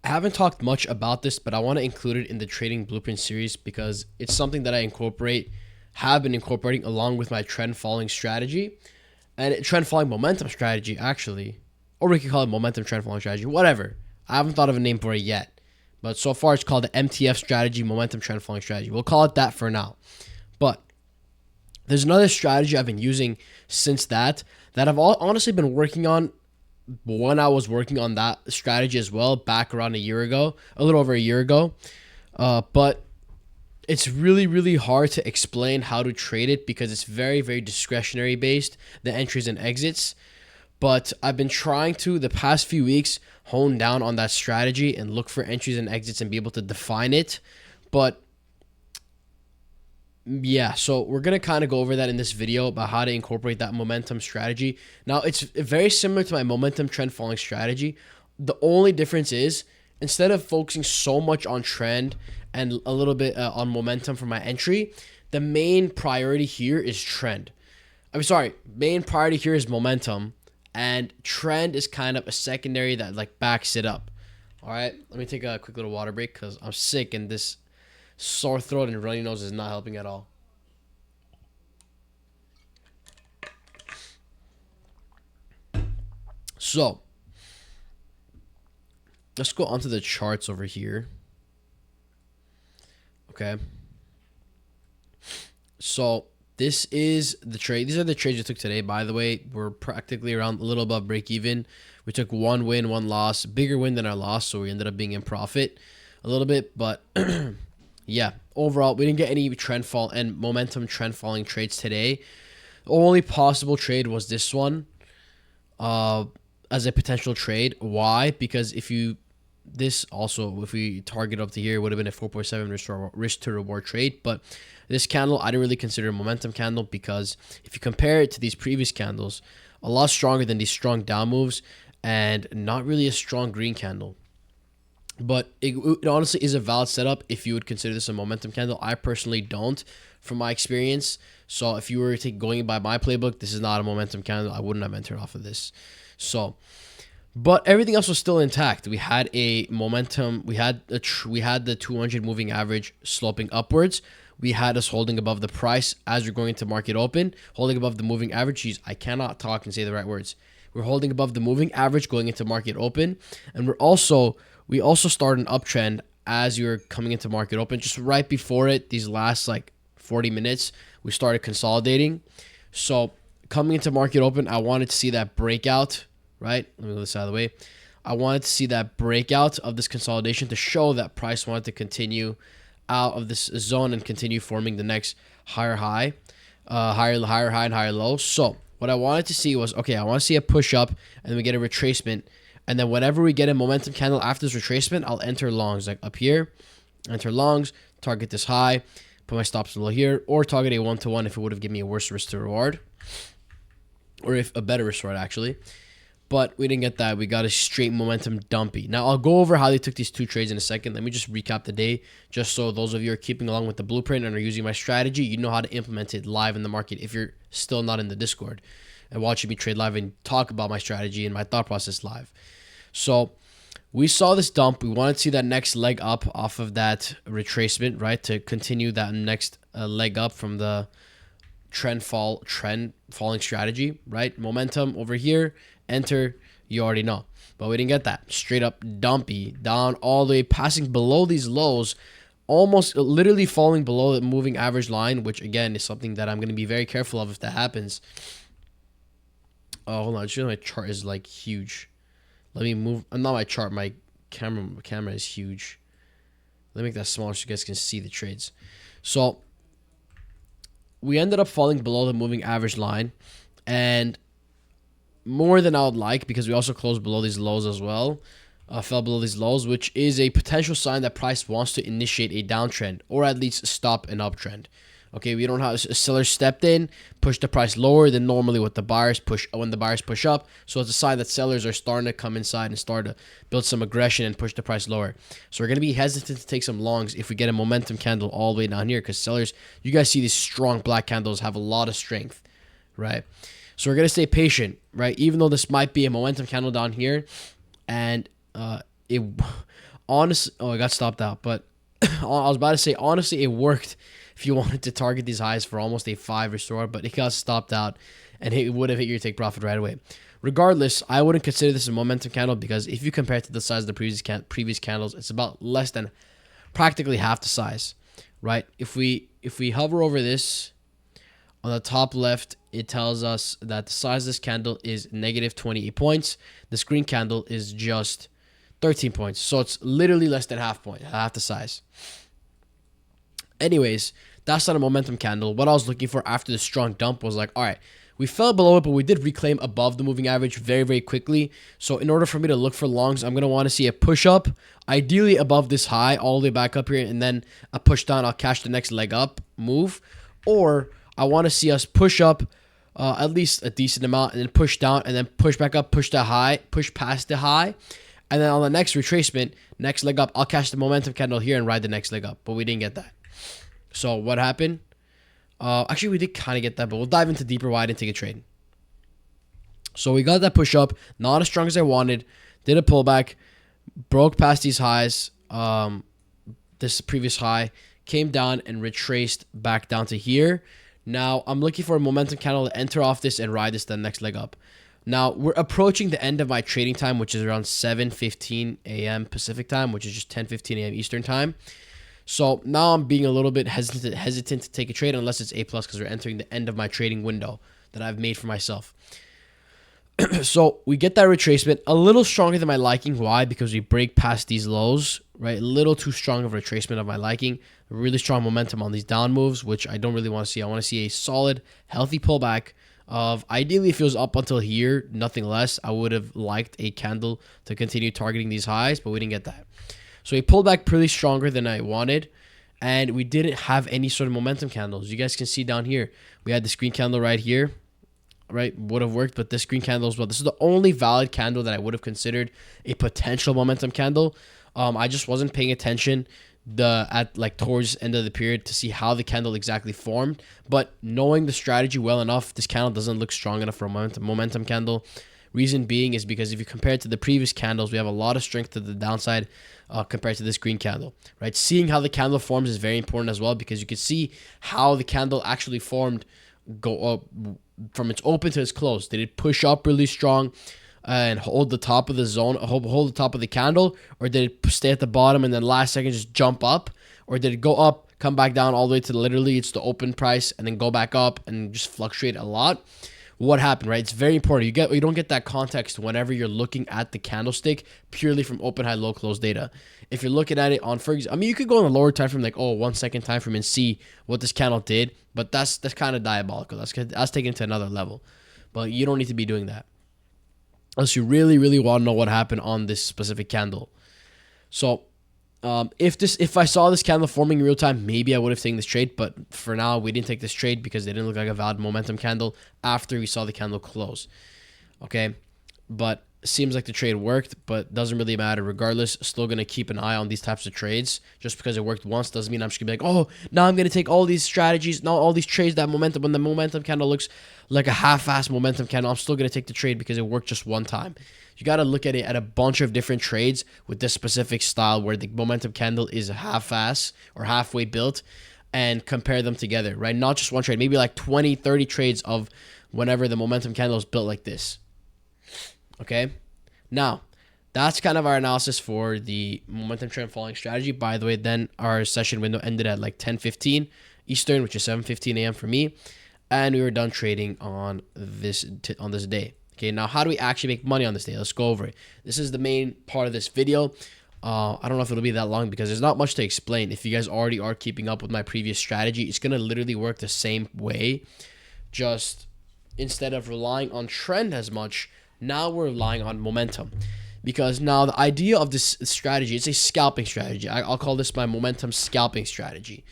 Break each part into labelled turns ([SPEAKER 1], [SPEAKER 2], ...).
[SPEAKER 1] I haven't talked much about this, but I want to include it in the trading blueprint series because it's something that have been incorporating along with my trend following strategy and trend following momentum strategy, actually. Or we could call it momentum trend following strategy, whatever. I haven't thought of a name for it yet. But so far, it's called the MTF strategy, momentum trend following strategy. We'll call it that for now. But there's another strategy I've been using since that I've honestly been working on when I was working on that strategy as well back around a year ago, a little over a year ago. But it's really, really hard to explain how to trade it because it's very, very discretionary based, the entries and exits. But I've been trying to, the past few weeks, hone down on that strategy and look for entries and exits and be able to define it. But yeah, so we're going to kind of go over that in this video about how to incorporate that momentum strategy. Now, it's very similar to my momentum trend following strategy. The only difference is instead of focusing so much on trend and a little bit on momentum for my entry, the main priority here is trend. Main priority here is momentum, and trend is kind of a secondary that like backs it up. All right, let me take a quick little water break because I'm sick and this sore throat and runny nose is not helping at all. So let's go onto the charts over here. Okay. So this is the trade. These are the trades we took today. By the way, we're practically around a little above break even. We took one win, one loss, bigger win than our loss. So we ended up being in profit a little bit, but yeah, overall, we didn't get any trend fall and momentum trend falling trades today. The only possible trade was this one as a potential trade. Why? Because if we target up to here, it would have been a 4.7 risk to reward trade. But this candle, I didn't really consider a momentum candle because if you compare it to these previous candles, a lot stronger than these strong down moves and not really a strong green candle. But it honestly is a valid setup if you would consider this a momentum candle. I personally don't, from my experience. So if you were going by my playbook, this is not a momentum candle. I wouldn't have entered off of this. So, but everything else was still intact. We had a momentum. We had the 200 moving average sloping upwards. We had us holding above the price as we're going into market open, holding above the moving average. Jeez, I cannot talk and say the right words. We're holding above the moving average going into market open, and we also started an uptrend as we were coming into market open. Just right before it, these last like 40 minutes, we started consolidating. So coming into market open, I wanted to see that breakout, right? Let me move this out of the way. I wanted to see that breakout of this consolidation to show that price wanted to continue out of this zone and continue forming the next higher high and higher low. So what I wanted to see was, okay, I want to see a push up and then we get a retracement. And then whenever we get a momentum candle after this retracement, I'll enter longs. Like up here, enter longs, target this high, put my stops below here, or target a 1-to-1 if it would have given me a worse risk to reward. Or if a better risk to reward, actually. But we didn't get that. We got a straight momentum dumpy. Now, I'll go over how they took these two trades in a second. Let me just recap the day, just so those of you are keeping along with the blueprint and are using my strategy, you know how to implement it live in the market if you're still not in the Discord and watching me trade live and talk about my strategy and my thought process live. So we saw this dump. We wanted to see that next leg up off of that retracement, right, to continue that next leg up from the trend falling strategy, right? Momentum over here, enter, you already know. But we didn't get that. Straight up dumpy, down all the way, passing below these lows, almost literally falling below the moving average line, which again is something that I'm going to be very careful of if that happens. Oh, hold on. My chart is like huge. Let me move. Not my chart. My camera is huge. Let me make that smaller so you guys can see the trades. So we ended up falling below the moving average line, and more than I would like because we also closed below these lows as well. Fell below these lows, which is a potential sign that price wants to initiate a downtrend or at least stop an uptrend. Okay, we don't have a seller stepped in, pushed the price lower than normally what the buyers push when the buyers push up. So it's a sign that sellers are starting to come inside and start to build some aggression and push the price lower. So we're going to be hesitant to take some longs if we get a momentum candle all the way down here because sellers, you guys see these strong black candles have a lot of strength, right? So we're going to stay patient, right? Even though this might be a momentum candle down here and Honestly, oh, I got stopped out. But I was about to say, honestly, it worked if you wanted to target these highs for almost a 5 restore, but it got stopped out and it would have hit your take profit right away. Regardless, I wouldn't consider this a momentum candle because if you compare it to the size of the previous candles, it's about less than practically half the size, right? If we hover over this on the top left, it tells us that the size of this candle is negative 28 points. This green candle is just 13 points. So it's literally less than half the size. Anyways, that's not a momentum candle. What I was looking for after the strong dump was like, all right, we fell below it, but we did reclaim above the moving average very, very quickly. So in order for me to look for longs, I'm going to want to see a push up, ideally above this high, all the way back up here, and then a push down. I'll catch the next leg up move. Or I want to see us push up at least a decent amount and then push down and then push back up, push the high, push past the high. And then on the next retracement, next leg up, I'll catch the momentum candle here and ride the next leg up. But we didn't get that. So what happened? Actually, we did kind of get that, but we'll dive into deeper why I didn't take a trade. So we got that push up, not as strong as I wanted. Did a pullback, broke past these highs, this previous high, came down and retraced back down to here. Now I'm looking for a momentum candle to enter off this and ride this the next leg up. Now we're approaching the end of my trading time, which is around 7:15 a.m. Pacific time, which is just 10:15 a.m. Eastern time. So now I'm being a little bit hesitant to take a trade unless it's A+ because we're entering the end of my trading window that I've made for myself. So we get that retracement a little stronger than my liking. Why? Because we break past these lows, right? A little too strong of a retracement of my liking. Really strong momentum on these down moves, which I don't really want to see. I want to see a solid, healthy pullback of ideally if it was up until here, nothing less. I would have liked a candle to continue targeting these highs, but we didn't get that. So he pulled back pretty stronger than I wanted, and we didn't have any sort of momentum candles. You guys can see down here, we had this green candle right here, right? Would have worked, but this green candle as well. This is the only valid candle that I would have considered a potential momentum candle. I just wasn't paying attention towards the end of the period to see how the candle exactly formed. But knowing the strategy well enough, this candle doesn't look strong enough for a momentum candle. Reason being is because if you compare it to the previous candles, we have a lot of strength to the downside compared to this green candle, right? Seeing how the candle forms is very important as well because you can see how the candle actually formed go up from its open to its close. Did it push up really strong and hold the top of the zone, hold the top of the candle, or did it stay at the bottom and then last second just jump up, or did it go up, come back down all the way to literally it's the open price and then go back up and just fluctuate a lot? What happened, right? It's very important. You don't get that context whenever you're looking at the candlestick purely from open, high, low, close data. If you're looking at it on, for example, I mean, you could go on the lower time frame, like 1 second time frame and see what this candle did, but that's kind of diabolical. That's taken it to another level. But you don't need to be doing that unless you really, really want to know what happened on this specific candle. So if I saw this candle forming in real time, maybe I would have taken this trade. But for now, we didn't take this trade because they didn't look like a valid momentum candle after we saw the candle close. Okay, but seems like the trade worked, but doesn't really matter. Regardless, still going to keep an eye on these types of trades. Just because it worked once doesn't mean I'm just going to be like, oh, now I'm going to take all these strategies, now all these trades, that momentum. When the momentum candle looks like a half-assed momentum candle, I'm still going to take the trade because it worked just one time. You got to look at it at a bunch of different trades with this specific style where the momentum candle is half-ass or halfway built and compare them together, right? Not just one trade, maybe like 20, 30 trades of whenever the momentum candle is built like this. Okay? Now, that's kind of our analysis for the momentum trend falling strategy. By the way, then our session window ended at like 10:15 Eastern, which is 7:15 a.m. for me. And we were done trading on this day. Okay, now how do we actually make money on this day? Let's go over it. This is the main part of this video. I don't know if it'll be that long because there's not much to explain. If you guys already are keeping up with my previous strategy, it's going to literally work the same way. Just instead of relying on trend as much, now we're relying on momentum. Because now the idea of this strategy, it's a scalping strategy. I'll call this my momentum scalping strategy.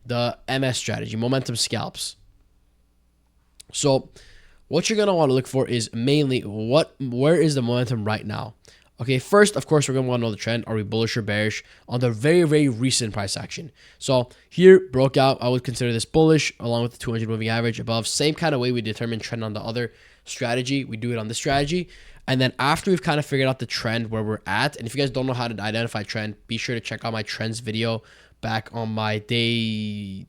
[SPEAKER 1] The MS strategy, momentum scalps. So what you're going to want to look for is mainly where is the momentum right now? Okay, first, of course, we're going to want to know the trend. Are we bullish or bearish on the very, very recent price action? So here, broke out. I would consider this bullish along with the 200 moving average above. Same kind of way we determine trend on the other strategy. We do it on this strategy. And then after we've kind of figured out the trend where we're at, and if you guys don't know how to identify trend, be sure to check out my trends video back on my day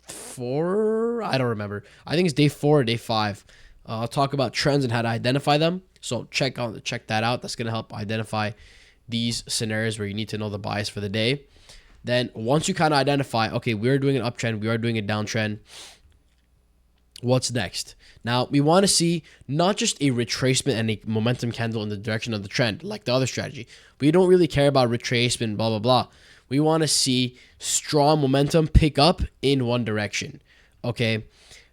[SPEAKER 1] 4. I don't remember. I think it's day 4 or day 5. I'll talk about trends and how to identify them. So check that out. That's going to help identify these scenarios where you need to know the bias for the day. Then once you kind of identify, okay, we're doing an uptrend, we are doing a downtrend, what's next? Now, we want to see not just a retracement and a momentum candle in the direction of the trend, like the other strategy. We don't really care about retracement, blah, blah, blah. We want to see strong momentum pick up in one direction, okay?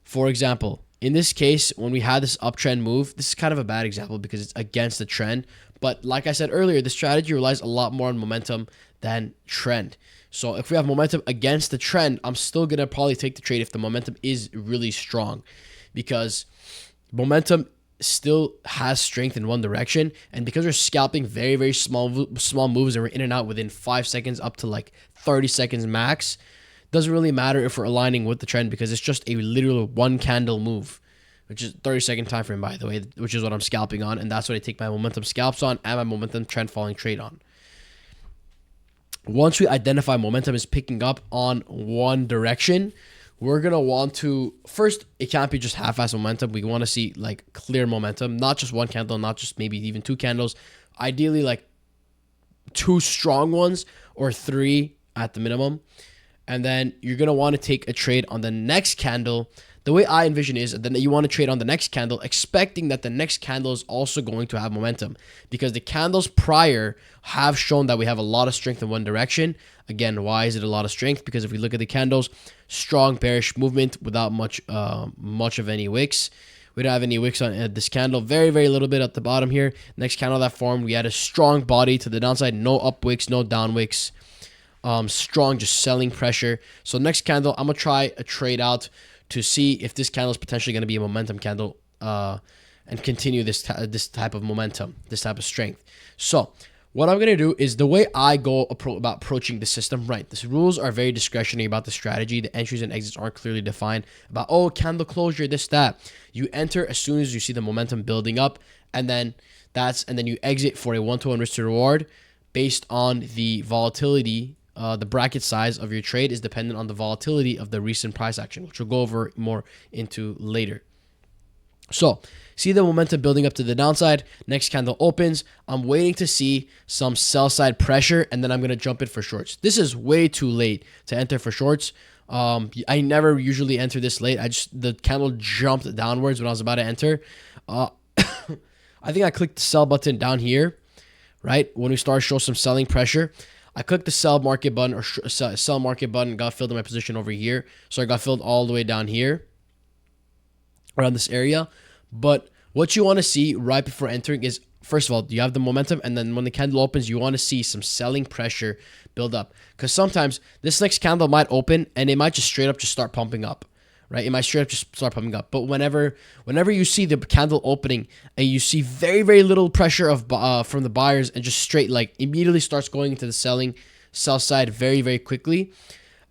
[SPEAKER 1] For example, in this case, when we had this uptrend move, this is kind of a bad example because it's against the trend. But like I said earlier, the strategy relies a lot more on momentum than trend. So if we have momentum against the trend, I'm still going to probably take the trade if the momentum is really strong, because momentum still has strength in one direction. And because we're scalping very, very small moves and we're in and out within 5 seconds up to like 30 seconds max, doesn't really matter if we're aligning with the trend because it's just a literal one candle move, which is 30-second time frame, by the way, which is what I'm scalping on. And that's what I take my momentum scalps on and my momentum trend following trade on. Once we identify momentum is picking up on one direction, we're going to want to, first, it can't be just half-ass momentum. We want to see like clear momentum, not just one candle, not just maybe even 2 candles. Ideally like 2 strong ones or 3 at the minimum. And then you're going to want to take a trade on the next candle. The way I envision is that you want to trade on the next candle, expecting that the next candle is also going to have momentum, because the candles prior have shown that we have a lot of strength in one direction. Again, why is it a lot of strength? Because if we look at the candles, strong bearish movement without much of any wicks. We don't have any wicks on this candle. Very, very little bit at the bottom here. Next candle that formed, we had a strong body to the downside. No up wicks, no down wicks. Strong, just selling pressure. So next candle, I'm going to try a trade out to see if this candle is potentially going to be a momentum candle and continue this type of momentum, this type of strength. So what I'm going to do is the way I go about approaching the system, right? The rules are very discretionary about the strategy. The entries and exits aren't clearly defined about, oh, candle closure, this, that. You enter as soon as you see the momentum building up, and then you exit for a 1-to-1 risk to reward based on the volatility. The bracket size of your trade is dependent on the volatility of the recent price action, which we'll go over more into later. So, see the momentum building up to the downside. Next candle opens. I'm waiting to see some sell side pressure, and then I'm going to jump in for shorts. This is way too late to enter for shorts. I never usually enter this late. The candle jumped downwards when I was about to enter. I think I clicked the sell button down here, right? When we start to show some selling pressure. I clicked the sell market button or sell market button, got filled in my position over here. So I got filled all the way down here around this area. But what you want to see right before entering is, first of all, you have the momentum. And then when the candle opens, you want to see some selling pressure build up. Because sometimes this next candle might open and it might just straight up just start pumping up. Right? It might straight up just start pumping up. But whenever you see the candle opening and you see very, very little pressure from the buyers and just straight like immediately starts going into the sell side very, very quickly,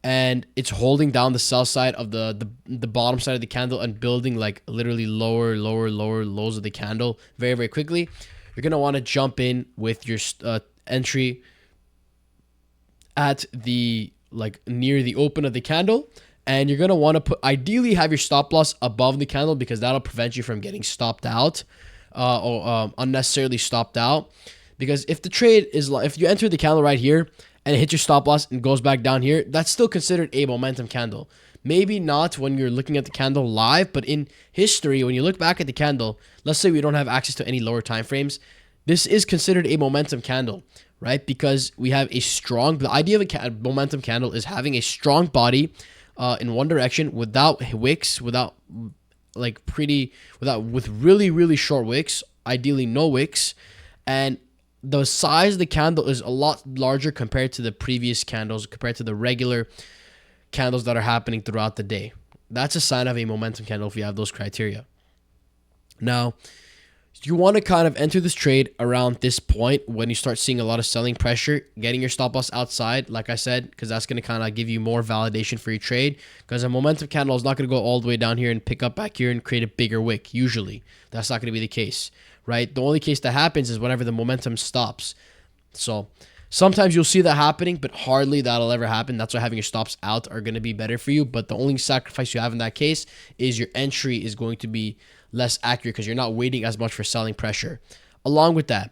[SPEAKER 1] and it's holding down the sell side of the bottom side of the candle and building like literally lower lows of the candle very, very quickly, you're going to want to jump in with your entry at the like near the open of the candle. And you're going to want to ideally have your stop loss above the candle, because that'll prevent you from getting stopped out or unnecessarily stopped out. Because if the trade is, if you enter the candle right here and it hits your stop loss and goes back down here, that's still considered a momentum candle. Maybe not when you're looking at the candle live, but in history, when you look back at the candle, let's say we don't have access to any lower time frames, this is considered a momentum candle, right? Because we have a strong, the idea of a momentum candle is having a strong body in one direction without wicks, with really, really short wicks, ideally no wicks. And the size of the candle is a lot larger compared to the previous candles, compared to the regular candles that are happening throughout the day. That's a sign of a momentum candle if you have those criteria. Now, you want to kind of enter this trade around this point when you start seeing a lot of selling pressure, getting your stop loss outside, like I said, because that's going to kind of give you more validation for your trade, because a momentum candle is not going to go all the way down here and pick up back here and create a bigger wick. Usually, that's not going to be the case, right? The only case that happens is whenever the momentum stops. So sometimes you'll see that happening, but hardly that'll ever happen. That's why having your stops out are going to be better for you. But the only sacrifice you have in that case is your entry is going to be less accurate because you're not waiting as much for selling pressure. Along with that,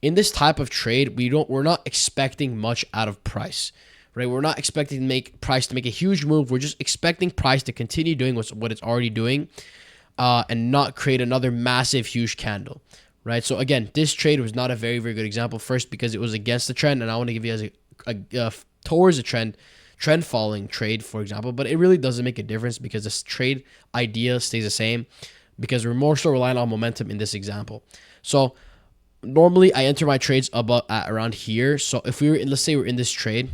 [SPEAKER 1] in this type of trade, we're not expecting much out of price, right? We're not expecting price to make a huge move. We're just expecting price to continue doing what it's already doing, and not create another massive, huge candle, right? So again, this trade was not a very, very good example. First, because it was against the trend, and I want to give you as towards a trend following trade, for example. But it really doesn't make a difference because this trade idea stays the same because we're more so relying on momentum in this example. So normally I enter my trades at around here. So if let's say we're in this trade,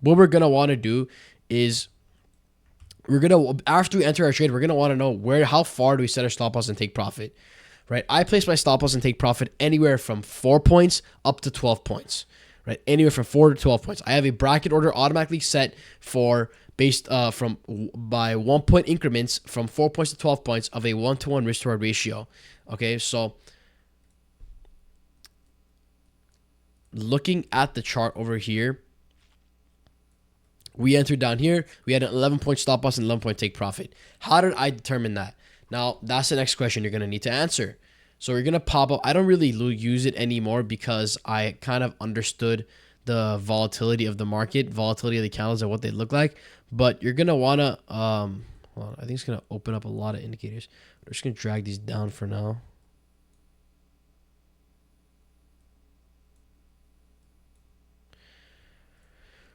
[SPEAKER 1] what we're gonna want to do is after we enter our trade, we're gonna want to know how far do we set our stop loss and take profit, right? I place my stop loss and take profit anywhere from 4 points up to 12 points, right? Anywhere from 4 to 12 points. I have a bracket order automatically set for based by 1 point increments from 4 points to 12 points of a 1-to-1 risk to reward ratio. Okay, so looking at the chart over here, we entered down here. We had an 11-point stop loss and 11-point take profit. How did I determine that? Now, that's the next question you're going to need to answer. So we're going to pop up. I don't really use it anymore because I kind of understood the volatility of the market, volatility of the candles and what they look like. But you're going to want to, hold on, I think it's going to open up a lot of indicators. We're just going to drag these down for now.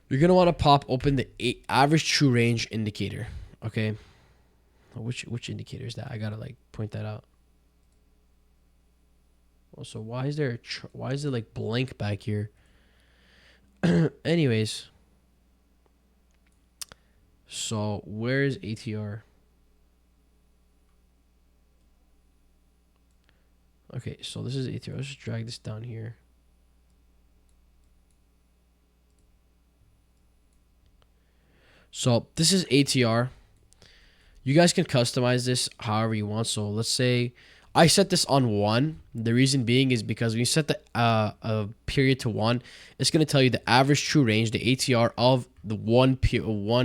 [SPEAKER 1] You're going to want to pop open the average true range indicator, okay? Which indicator is that? I got to point that out. Also, why is there why is it blank back here? Anyways, so where is ATR? Okay, so this is ATR. Let's just drag this down here. So this is ATR. You guys can customize this however you want. So let's say I set this on 1. The reason being is because when you set the period to 1, it's going to tell you the average true range, the ATR of the one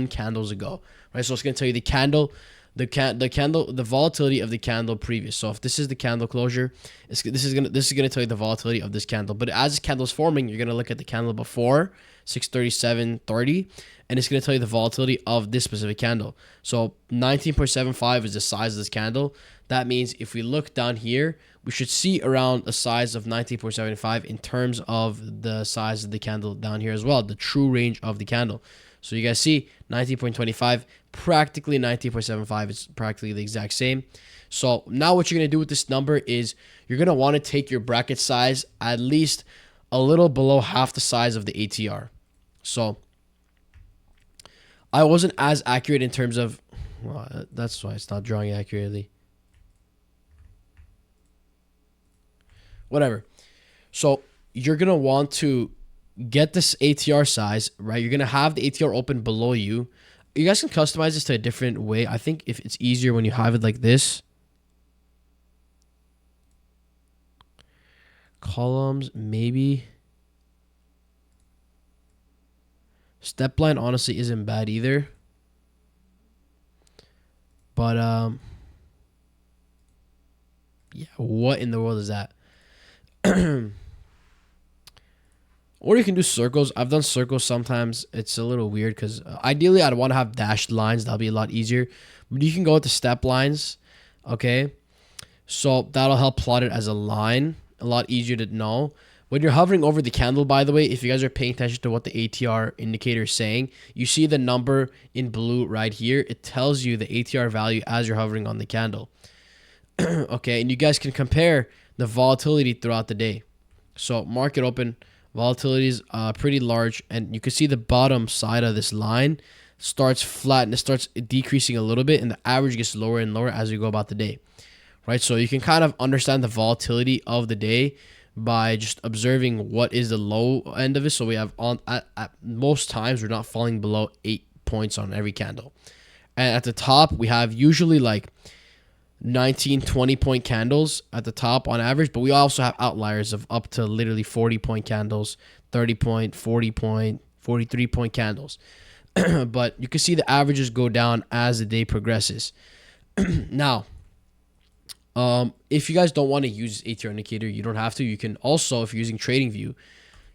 [SPEAKER 1] candles ago, right? So it's going to tell you the volatility of the candle previous. So if this is the candle closure, this is going to tell you the volatility of this candle. But as this candle is forming, you're going to look at the candle before 637.30, and it's going to tell you the volatility of this specific candle. So 19.75 is the size of this candle. That means if we look down here, we should see around a size of 19.75 in terms of the size of the candle down here as well, the true range of the candle. So you guys see 19.25, practically 19.75. It's practically the exact same. So now what you're going to do with this number is you're going to want to take your bracket size at least a little below half the size of the ATR. So I wasn't as accurate in terms of, well, that's why it's not drawing accurately. Whatever. So you're going to want to get this ATR size, right? You're going to have the ATR open below you. You guys can customize this to a different way. I think if it's easier when you have it like this. Columns, maybe. Step line honestly isn't bad either. But yeah, what in the world is that? Or you can do circles. I've done circles sometimes. It's a little weird because ideally I'd want to have dashed lines. That'll be a lot easier. But you can go with the step lines. Okay. So that'll help plot it as a line. A lot easier to know. When you're hovering over the candle, by the way, if you guys are paying attention to what the ATR indicator is saying, you see the number in blue right here. It tells you the ATR value as you're hovering on the candle. Okay. And you guys can compare the volatility throughout the day. So market open. Volatility is pretty large, and you can see the bottom side of this line starts flat and it starts decreasing a little bit, and the average gets lower and lower as we go about the day, right? So you can kind of understand the volatility of the day by just observing what is the low end of it. So we have at most times we're not falling below 8 points on every candle, and at the top we have usually like 19, 20 point candles at the top on average, but we also have outliers of up to literally 40 point candles, 30 point, 40 point, 43 point candles. But you can see the averages go down as the day progresses. Now, if you guys don't want to use ATR indicator, you don't have to. You can also, if you're using TradingView,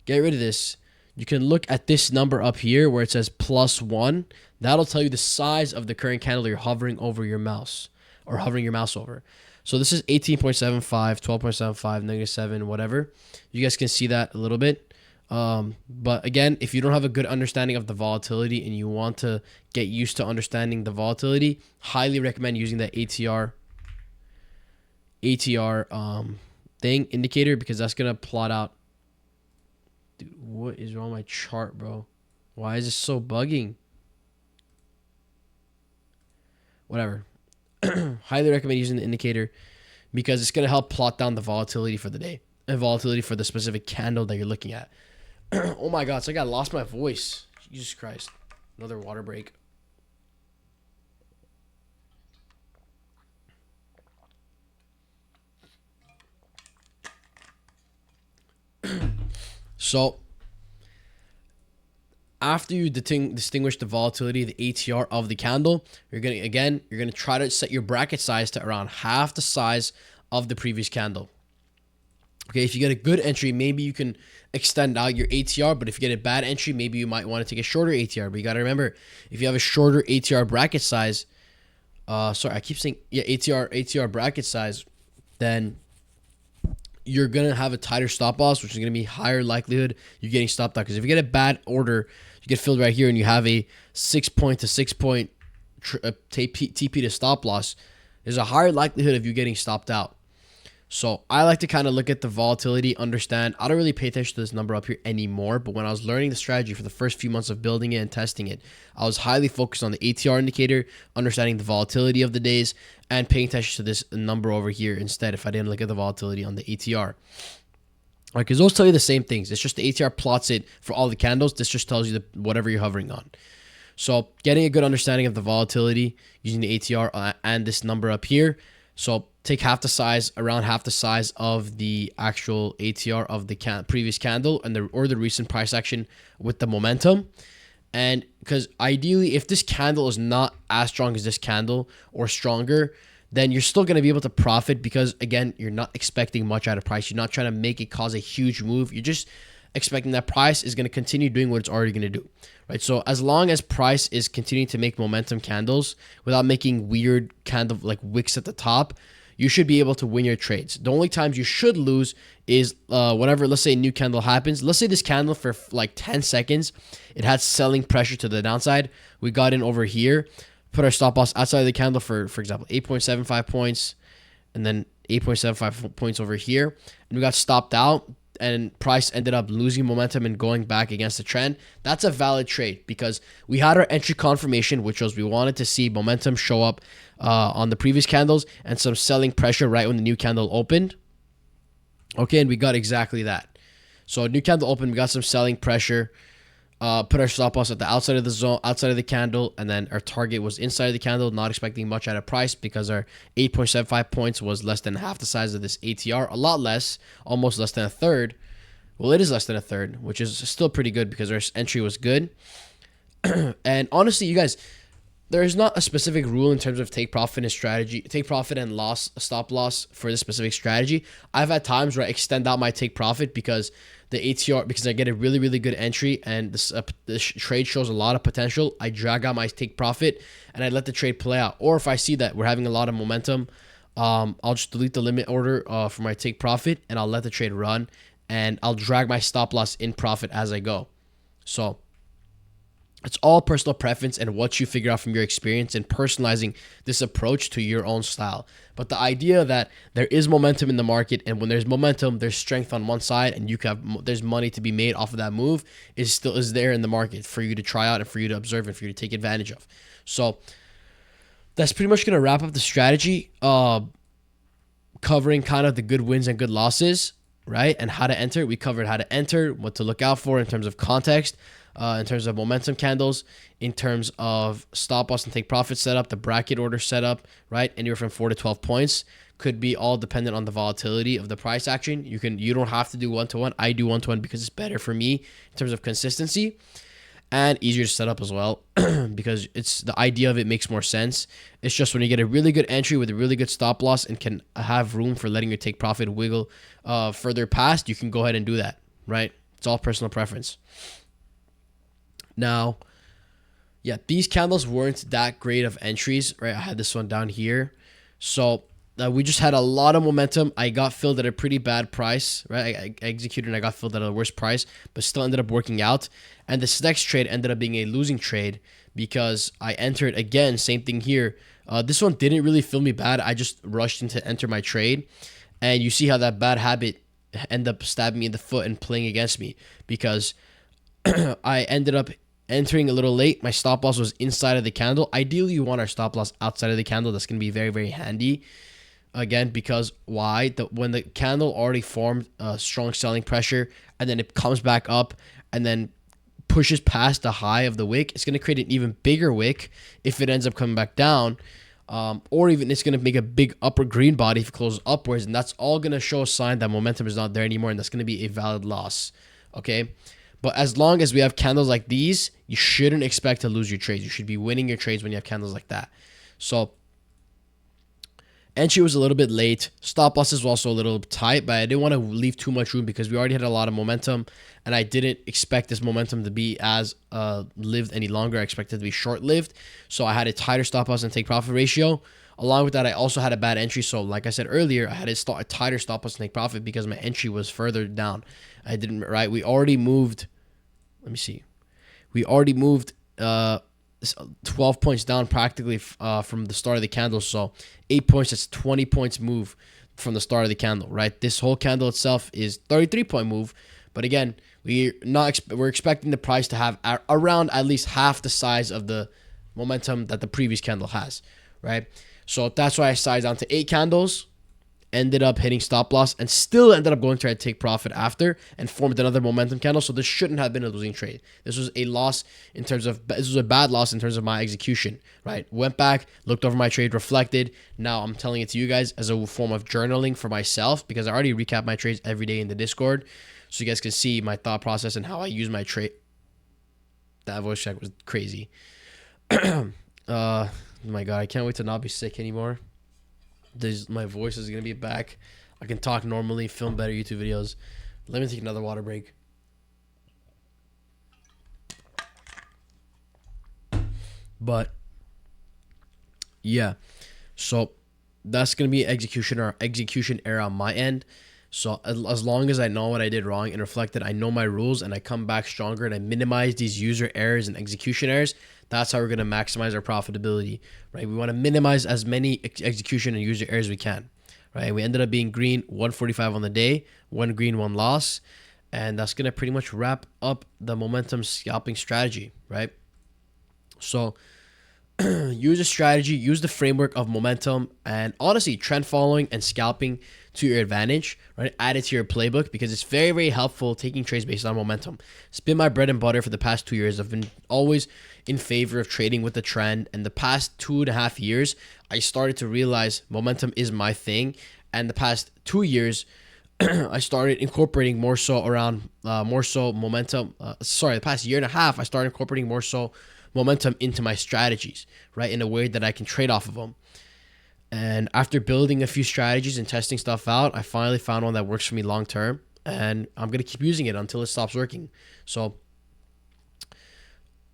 [SPEAKER 1] get rid of this. You can look at this number up here where it says +1. That'll tell you the size of the current candle you're hovering over your mouse or hovering your mouse over. So this is 18.75, 12.75, -7, whatever. You guys can see that a little bit. But again, if you don't have a good understanding of the volatility and you want to get used to understanding the volatility, highly recommend using the ATR thing indicator, because that's gonna plot out. Dude, what is wrong with my chart, bro? Why is it so bugging? Whatever. Highly recommend using the indicator because it's gonna help plot down the volatility for the day and volatility for the specific candle that you're looking at. Oh my god, it's like I lost my voice. Jesus Christ. Another water break. So after you distinguish the volatility, the ATR of the candle, you're gonna try to set your bracket size to around half the size of the previous candle. Okay, if you get a good entry, maybe you can extend out your ATR, but if you get a bad entry, maybe you might want to take a shorter ATR. But you got to remember, if you have a shorter ATR bracket size, ATR bracket size, then you're going to have a tighter stop loss, which is going to be higher likelihood you're getting stopped out. Because if you get a bad order, you get filled right here and you have a 6 point to 6 point TP to stop loss, there's a higher likelihood of you getting stopped out. So I like to kind of look at the volatility, understand. I don't really pay attention to this number up here anymore, but when I was learning the strategy for the first few months of building it and testing it, I was highly focused on the ATR indicator, understanding the volatility of the days, and paying attention to this number over here instead if I didn't look at the volatility on the ATR. Because those tell you the same things. It's just the ATR plots it for all the candles. This just tells you whatever you're hovering on. So getting a good understanding of the volatility using the ATR and this number up here. So take around half the size of the actual ATR of the previous candle or the recent price action with the momentum. And because ideally, if this candle is not as strong as this candle or stronger, then you're still going to be able to profit because, again, you're not expecting much out of price. You're not trying to make it cause a huge move. You're just expecting that price is going to continue doing what it's already going to do, right? So as long as price is continuing to make momentum candles without making weird kind of like wicks at the top, you should be able to win your trades. The only times you should lose is whenever, let's say, a new candle happens. Let's say this candle for like 10 seconds, it had selling pressure to the downside. We got in over here, put our stop loss outside of the candle for example, 8.75 points, and then 8.75 points over here, and we got stopped out, and price ended up losing momentum and going back against the trend. That's a valid trade because we had our entry confirmation, which was we wanted to see momentum show up on the previous candles and some selling pressure right when the new candle opened. Okay, and we got exactly that. So a new candle opened, we got some selling pressure, put our stop loss at the outside of the zone, outside of the candle, and then our target was inside of the candle, not expecting much out of price because our 8.75 points was less than half the size of this ATR, a lot less, almost less than a third. Well, it is less than a third, which is still pretty good because our entry was good. And honestly, you guys, there is not a specific rule in terms of take profit and loss, stop loss for this specific strategy. I've had times where I extend out my take profit because the ATR, because I get a really, really good entry and this trade shows a lot of potential. I drag out my take profit and I let the trade play out. Or if I see that we're having a lot of momentum, I'll just delete the limit order for my take profit and I'll let the trade run and I'll drag my stop loss in profit as I go. So it's all personal preference and what you figure out from your experience and personalizing this approach to your own style. But the idea that there is momentum in the market, and when there's momentum, there's strength on one side, and there's money to be made off of that move is there in the market for you to try out and for you to observe and for you to take advantage of. So that's pretty much going to wrap up the strategy, covering kind of the good wins and good losses. right? And how to enter. We covered how to enter, what to look out for in terms of context, in terms of momentum candles, in terms of stop loss and take profit setup, the bracket order setup, right? Anywhere from 4 to 12 points. Could be all dependent on the volatility of the price action. You don't have to do 1-to-1. I do 1-to-1 because it's better for me in terms of consistency and easier to set up as well because it's the idea of it makes more sense. It's just when you get a really good entry with a really good stop loss and can have room for letting your take profit wiggle further past, you can go ahead and do that, right? It's all personal preference. Now, yeah, these candles weren't that great of entries, right? I had this one down here. So we just had a lot of momentum. I got filled at a pretty bad price, right? I executed and I got filled at a worse price, but still ended up working out. And this next trade ended up being a losing trade because I entered again, same thing here. This one didn't really fill me bad. I just rushed in to enter my trade. And you see how that bad habit ended up stabbing me in the foot and playing against me because I ended up entering a little late. My stop loss was inside of the candle. Ideally, you want our stop loss outside of the candle. That's going to be very, very handy. Again, because why? When the candle already formed a strong selling pressure and then it comes back up and then pushes past the high of the wick, it's going to create an even bigger wick if it ends up coming back down. Or even it's going to make a big upper green body if it closes upwards. And that's all going to show a sign that momentum is not there anymore. And that's going to be a valid loss. Okay. But as long as we have candles like these, you shouldn't expect to lose your trades. You should be winning your trades when you have candles like that. So entry was a little bit late. Stop losses were also a little tight, but I didn't want to leave too much room because we already had a lot of momentum, and I didn't expect this momentum to be as lived any longer. I expected it to be short-lived, so I had a tighter stop loss and take profit ratio. Along with that, I also had a bad entry, so like I said earlier, I had a tighter stop loss and take profit because my entry was further down. I didn't, right? We already moved, let me see. We already moved 12 points down practically from the start of the candle. So 8 points, that's 20 points move from the start of the candle, right? This whole candle itself is 33-point move. But again, we're expecting the price to have around at least half the size of the momentum that the previous candle has, right? So that's why I sized down to 8 candles, ended up hitting stop loss, and still ended up going to try to take profit after and formed another momentum candle. So this shouldn't have been a losing trade. This was a loss in terms of, this was a bad loss in terms of my execution, right? Went back, looked over my trade, reflected. Now I'm telling it to you guys as a form of journaling for myself because I already recap my trades every day in the Discord. So you guys can see my thought process and how I use my trade. That voice check was crazy. My God, I can't wait to not be sick anymore. My voice is going to be back. I can talk normally, film better YouTube videos. Let me take another water break. But, yeah. So, that's going to be execution error on my end. So, as long as I know what I did wrong and reflected, I know my rules, and I come back stronger, and I minimize these user errors and execution errors, that's how we're going to maximize our profitability, right? We want to minimize as many execution and user errors as we can, right? We ended up being green 145 on the day, 1 green, 1 loss. And that's going to pretty much wrap up the momentum scalping strategy, right? So use a strategy, use the framework of momentum, and honestly, trend following and scalping to your advantage, right? Add it to your playbook because it's very, very helpful taking trades based on momentum. It's been my bread and butter for the past 2 years. I've been always in favor of trading with the trend. And the past 2.5 years, I started to realize momentum is my thing. And the past 2 years, I started incorporating more so momentum. The past year and a half, I started incorporating more so momentum into my strategies, right? In a way that I can trade off of them. And after building a few strategies and testing stuff out, I finally found one that works for me long term. And I'm going to keep using it until it stops working. So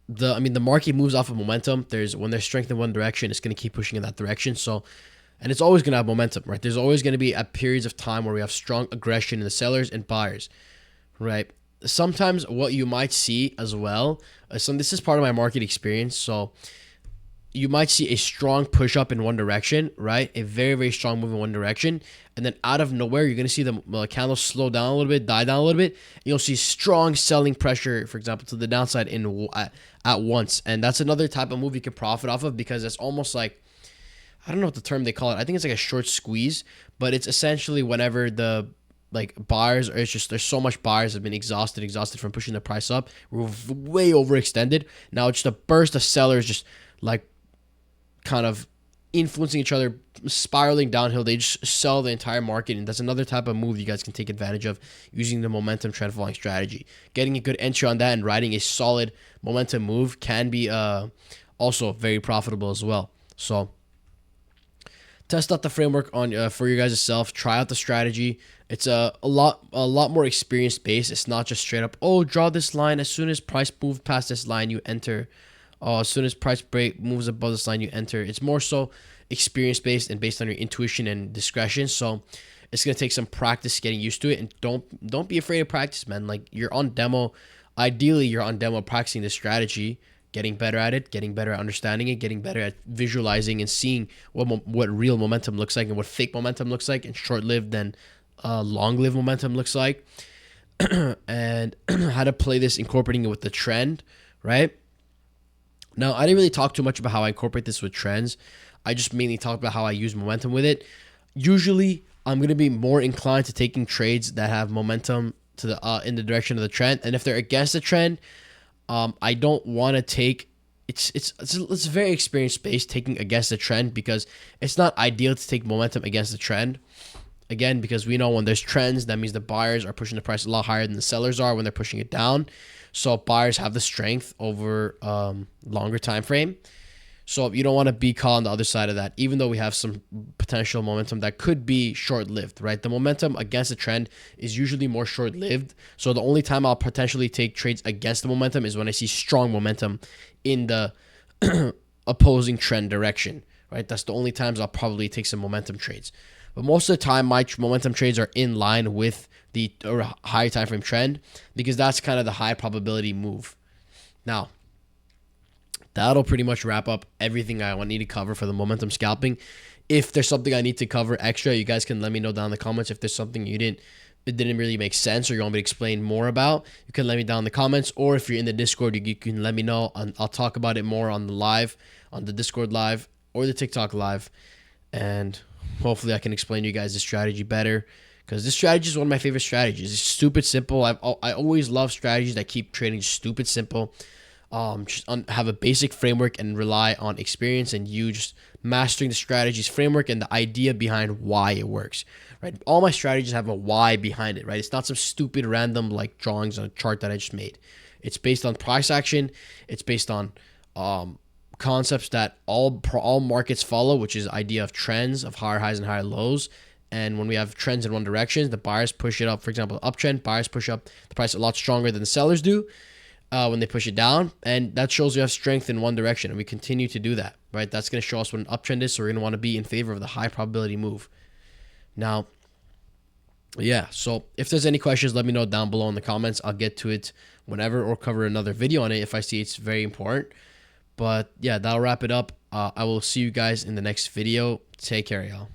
[SPEAKER 1] the market moves off of momentum. When there's strength in one direction, it's going to keep pushing in that direction. So, and it's always going to have momentum, right? There's always going to be at periods of time where we have strong aggression in the sellers and buyers, right? Sometimes what you might see as well, this is part of my market experience. So you might see a strong push up in one direction, right? A very, very strong move in one direction. And then out of nowhere, you're going to see the candle slow down a little bit, die down a little bit. And you'll see strong selling pressure, for example, to the downside at once. And that's another type of move you can profit off of because it's almost like, I don't know what the term they call it. I think it's like a short squeeze, but it's essentially whenever the like buyers, or it's just there's so much buyers have been exhausted from pushing the price up. We're way overextended. Now it's just a burst of sellers just like kind of influencing each other, spiraling downhill. They just sell the entire market, and that's another type of move you guys can take advantage of using the momentum trend following strategy. Getting a good entry on that and riding a solid momentum move can be also very profitable as well. So test out the framework on for you guys yourself. Try out the strategy. It's a lot more experience based. It's not just straight up, oh, draw this line. As soon as price moves past this line, you enter. As soon as price break moves above this line, you enter. It's more so experience based and based on your intuition and discretion. So it's gonna take some practice getting used to it, and don't be afraid of practice, man. Like, you're on demo. Ideally, you're on demo practicing this strategy, getting better at it, getting better at understanding it, getting better at visualizing and seeing what real momentum looks like and what fake momentum looks like, and short-lived and long-lived momentum looks like, and how to play this, incorporating it with the trend, right? Now, I didn't really talk too much about how I incorporate this with trends. I just mainly talked about how I use momentum with it. Usually, I'm going to be more inclined to taking trades that have momentum to the in the direction of the trend, and if they're against the trend, I don't want to take. It's very experience based taking against the trend, because it's not ideal to take momentum against the trend. Again, because we know when there's trends, that means the buyers are pushing the price a lot higher than the sellers are when they're pushing it down. So buyers have the strength over longer time frame. So you don't want to be caught on the other side of that, even though we have some potential momentum that could be short-lived, right? The momentum against the trend is usually more short-lived. So the only time I'll potentially take trades against the momentum is when I see strong momentum in the opposing trend direction, right? That's the only times I'll probably take some momentum trades. But most of the time, my momentum trades are in line with the high time frame trend, because that's kind of the high probability move. Now, that'll pretty much wrap up everything I need to cover for the momentum scalping. If there's something I need to cover extra, you guys can let me know down in the comments. If there's something it didn't really make sense, or you want me to explain more about, you can let me down in the comments. Or if you're in the Discord, you can let me know, and I'll talk about it more on the Discord live or the TikTok live. And hopefully I can explain to you guys the strategy better, because this strategy is one of my favorite strategies. It's stupid simple. I always love strategies that keep trading stupid simple. Have a basic framework and rely on experience and you just mastering the strategy's framework and the idea behind why it works, right? All my strategies have a why behind it, right? It's not some stupid random like drawings on a chart that I just made. It's based on price action. It's based on concepts that all markets follow, which is idea of trends of higher highs and higher lows. And when we have trends in one direction, the buyers push it up. For example, uptrend, buyers push up the price a lot stronger than the sellers do when they push it down. And that shows we have strength in one direction, and we continue to do that, right? That's going to show us what an uptrend is, so we're going to want to be in favor of the high probability move. Now, yeah, so if there's any questions, let me know down below in the comments. I'll get to it whenever, or cover another video on it if I see it's very important. But yeah, that'll wrap it up. I will see you guys in the next video. Take care, y'all.